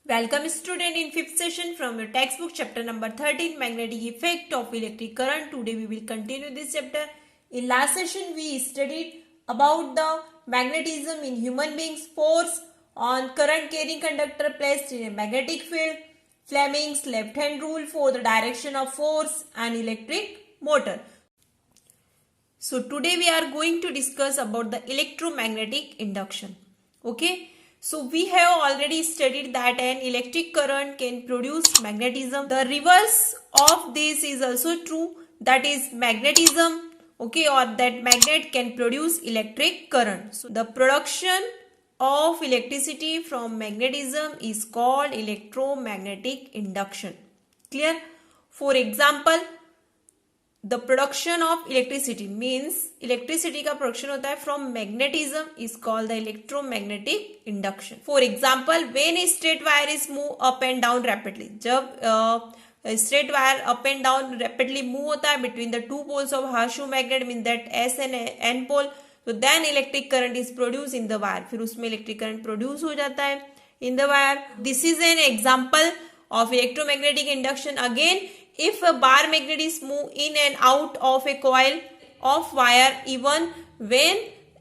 Welcome student in fifth session from your textbook chapter number 13 magnetic effect of electric current. Today we will continue this chapter. In last session we studied about the magnetism in human beings, force on current carrying conductor placed in a magnetic field, Fleming's left hand rule for the direction of force and electric motor. So today we are going to discuss about the electromagnetic induction. Okay. So we have already studied that an electric current can produce magnetism. The reverse of this is also true, that is magnetism, okay, or that magnet can produce electric current. So the production of electricity from magnetism is called electromagnetic induction. Clear? For example, the production of electricity means electricity का production होता है from magnetism is called the electromagnetic induction. For example, when a straight wire is move up and down rapidly, जब straight wire up and down rapidly move होता है between the two poles of horseshoe magnet, means that S and N pole, so then electric current is produced in the wire. फिर उसमें electric current produce हो जाता है in the wire. This is an example of electromagnetic induction. Again, if a bar magnet is moved in and out of a coil of wire even when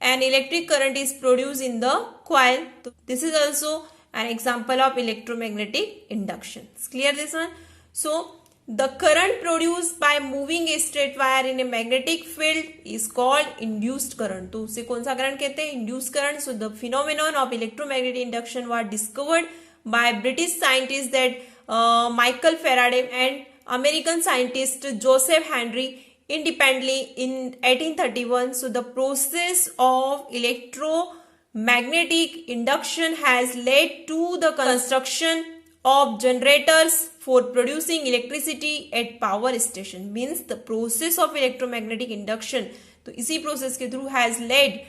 an electric current is produced in the coil, this is also an example of electromagnetic induction. Clear this one? So the current produced by moving a straight wire in a magnetic field is called induced current. तो उसे कौन सा current कहते हैं? Induced current. So the phenomenon of electromagnetic induction was discovered by British scientists that Michael Faraday and American scientist Joseph Henry independently in 1831. So the process of electromagnetic induction has led to the construction of generators for producing electricity at power station. Means the process of electromagnetic induction, तो इसी process के through has led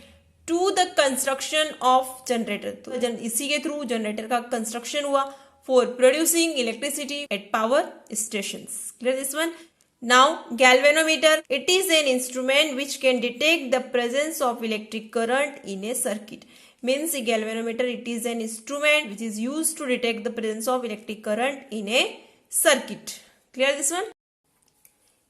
to the construction of generator. तो इसी के through generator का construction हुआ for producing electricity at power stations. Clear this one? Now galvanometer, it is an instrument which can detect the presence of electric current in a circuit. Means a galvanometer, it is an instrument which is used to detect the presence of electric current in a circuit. Clear this one?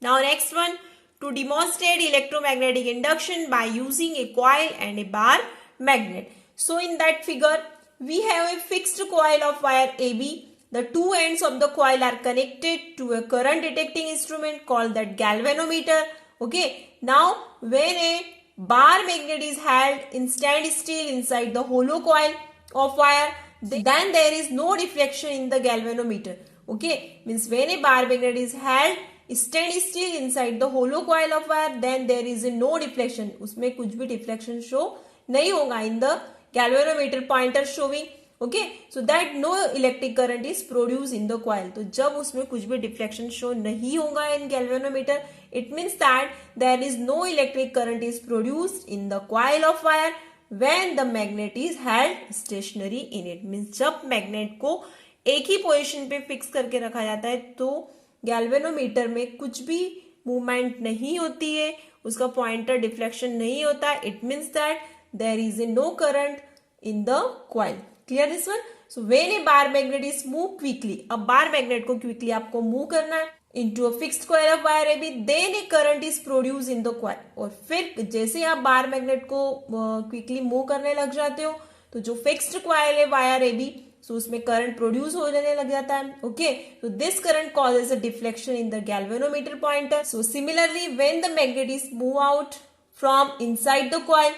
Now next one, to demonstrate electromagnetic induction by using a coil and a bar magnet. So in that figure, we have a fixed coil of wire AB. The two ends of the coil are connected to a current detecting instrument called that galvanometer. Okay. Now, when a bar magnet is held in standstill inside the hollow coil of wire, then there is no deflection in the galvanometer. Okay. Means when a bar magnet is held standstill inside the hollow coil of wire, then there is no deflection. उसमें कुछ भी deflection show नहीं होगा in the galvanometer pointer showing. Okay, so that no electric current is produced in the coil. तो जब उसमें कुछ भी deflection show नहीं होगा in galvanometer, it means that there is no electric current is produced in the coil of wire when the magnet is held stationary in it. Means जब magnet को एक ही position पे fix करके रखा जाता है तो galvanometer में कुछ भी movement नहीं होती है, उसका pointer deflection नहीं होता. It means that there is a no current in the coil. Clear this one? So when a bar magnet is moved quickly, अब bar magnet को quickly आपको move करना है into a fixed coil of wire AB, then a current is produced in the coil. और फिर जैसे आप bar magnet को quickly move करने लग जाते हो तो जो fixed coil है wire AB, so उसमें current produce हो जाने लग जाता है. Okay, so this current causes a deflection in the galvanometer pointer. So similarly, when the magnet is moved out from inside the coil,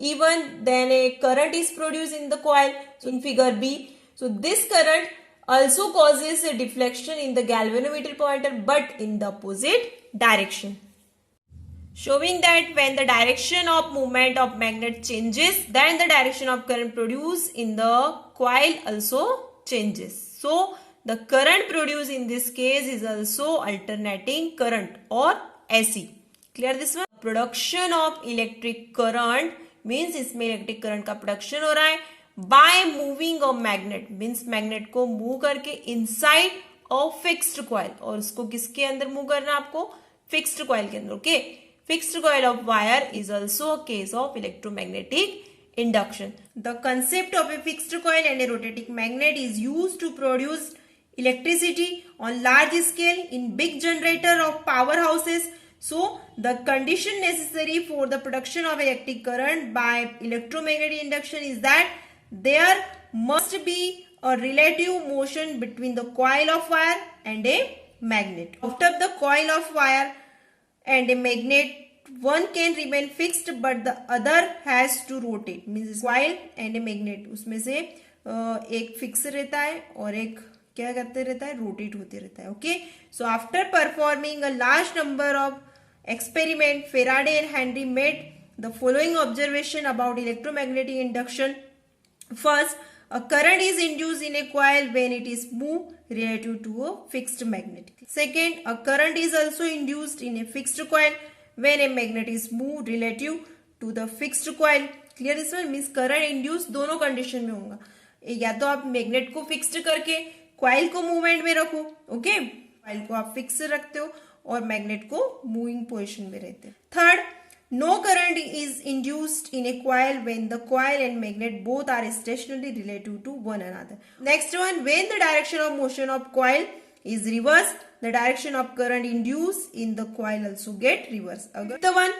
even then a current is produced in the coil. So in figure B, so this current also causes a deflection in the galvanometer pointer but in the opposite direction, showing that when the direction of movement of magnet changes, then the direction of current produced in the coil also changes. So the current produced in this case is also alternating current or AC. Clear this one? Production of electric current means इसमें electric current का production हो रहा है by moving a magnet. Means magnet को move करके inside of fixed coil, और उसको किसके अंदर मूव करना है आपको? फिक्स्ड कॉइल के अंदर. Okay, fixed coil of wire is also a case of electromagnetic induction. The concept of a fixed coil and a rotating magnet is used to produce electricity on large scale in big generator of powerhouses. So the condition necessary for the production of electric current by electromagnetic induction is that there must be a relative motion between the coil of wire and a magnet. After the coil of wire and a magnet, one can remain fixed but the other has to rotate. Means coil and a magnet, उसमें से एक fix रहता है और एक क्या करते रहता है, रोटेट होते रहता है. Okay, so after performing a large number of experiment, Faraday and Henry made the following observation about electromagnetic induction. First, a current is induced in a coil when it is moved relative to a fixed magnet. Second, a current is also induced in a fixed coil when a magnet is moved relative to the fixed coil. Clear this one? Means current induced दोनों condition में होगा. या तो आप magnet को fixed करके coil को movement में रखो. ओके, कॉइल को आप फिक्स रखते हो और मैग्नेट को मूविंग पोजीशन में रहते हैं. Third, no current is induced in a coil when the coil and magnet both are stationary relative to one another. Next one, when the direction of motion of coil is reversed, the direction of current induced in the coil also get reversed. The one,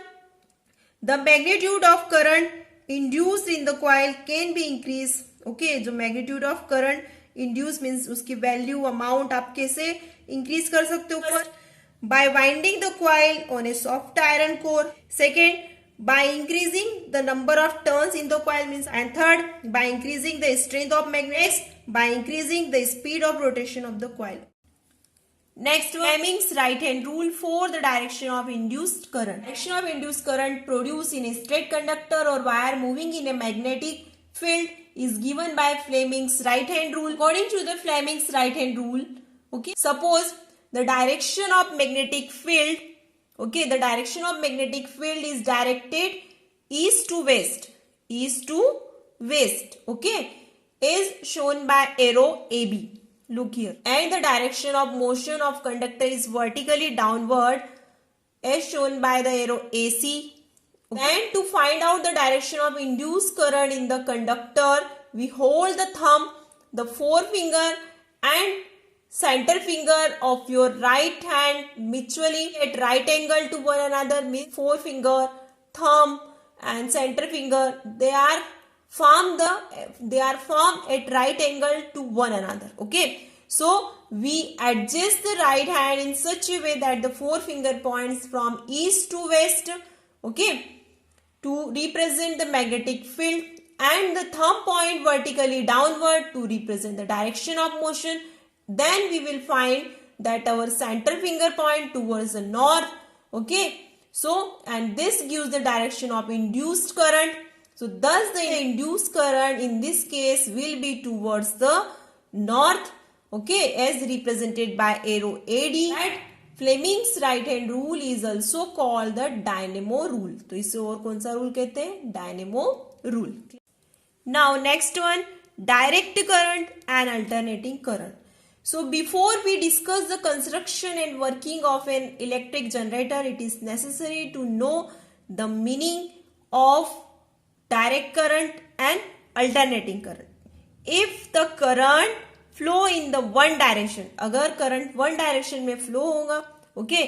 the magnitude of current induced in the coil can be increased. Okay, जो magnitude of current induced means उसकी value amount आप कैसे increase कर सकते हो? First, by winding the coil on a soft iron core. Second, by increasing the number of turns in the coil means, and third, by increasing the strength of magnets, by increasing the speed of rotation of the coil. Next, Fleming's right hand rule for the direction of induced current. Direction of induced current produced in a straight conductor or wire moving in a magnetic field is given by Fleming's right hand rule. According to the Fleming's right hand rule, okay, suppose the direction of magnetic field, okay, the direction of magnetic field is directed east to west, okay, is shown by arrow AB. Look here. And the direction of motion of conductor is vertically downward as shown by the arrow AC. And to find out the direction of induced current in the conductor, we hold the thumb, the forefinger and center finger of your right hand mutually at right angle to one another. Means forefinger, thumb and center finger, they are formed at right angle to one another. Okay, so we adjust the right hand in such a way that the forefinger points from east to west, okay, to represent the magnetic field, and the thumb point vertically downward to represent the direction of motion. Then we will find that our center finger point towards the north. Okay, so and this gives the direction of induced current. So thus the induced current in this case will be towards the north, okay, as represented by arrow AD. That Fleming's right hand rule is also called the dynamo rule. तो इसे और कौन सा rule कहते हैं? Dynamo rule. Now next one, direct current and alternating current. So before we discuss the construction and working of an electric generator, it is necessary to know the meaning of direct current and alternating current. If the current flow in the one direction, अगर current one direction में flow होगा, okay,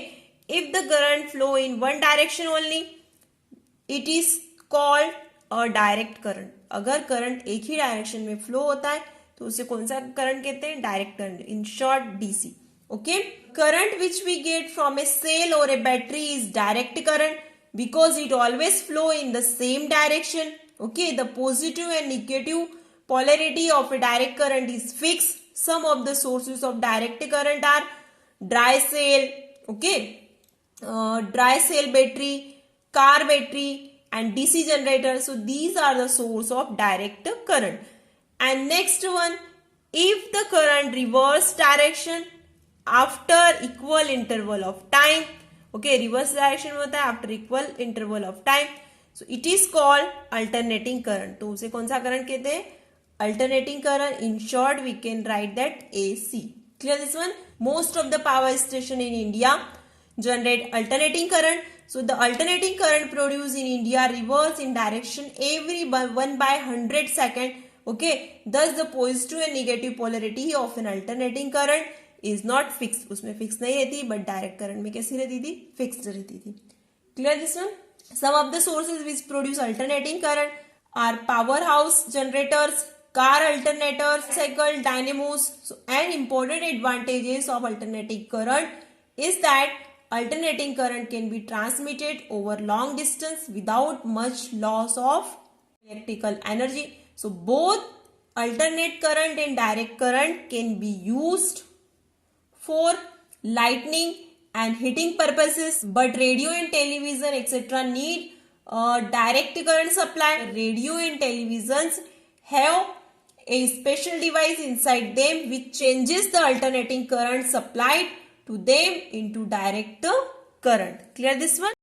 if the current flow in one direction only, it is called a direct current. अगर current एक ही direction में flow होता है तो उसे कौन सा current कहते हैं? Direct current, in short DC. Okay, current which we get from a cell or a battery is direct current because it always flow in the same direction. Okay, the positive and negative polarity of a direct current is fixed. Some of the sources of direct current are dry cell, okay, dry cell battery, car battery and DC generator. So these are the source of direct current. And next one, if the current reverse direction after equal interval of time, okay, reverse direction होता है after equal interval of time, so it is called alternating current. तो उसे कौन सा current कहते हैं? Alternating current. In short, we can write that AC. Clear this one? Most of the power station in India generate alternating current. So the alternating current produced in India reverse in direction every 1/100 second. Okay, thus the positive and negative polarity of an alternating current is not fixed. उसमें fixed नहीं रहती, but direct current में कैसी रहती थी? Fixed रहती थी. Clear this one? Some of the sources which produce alternating current are powerhouse generators, car alternators, cycle dynamos. So, an important advantages of alternating current is that alternating current can be transmitted over long distance without much loss of electrical energy. So both alternate current and direct current can be used for lighting and heating purposes, but radio and television etc. need direct current supply. Radio and televisions have a special device inside them which changes the alternating current supplied to them into direct current. Clear this one?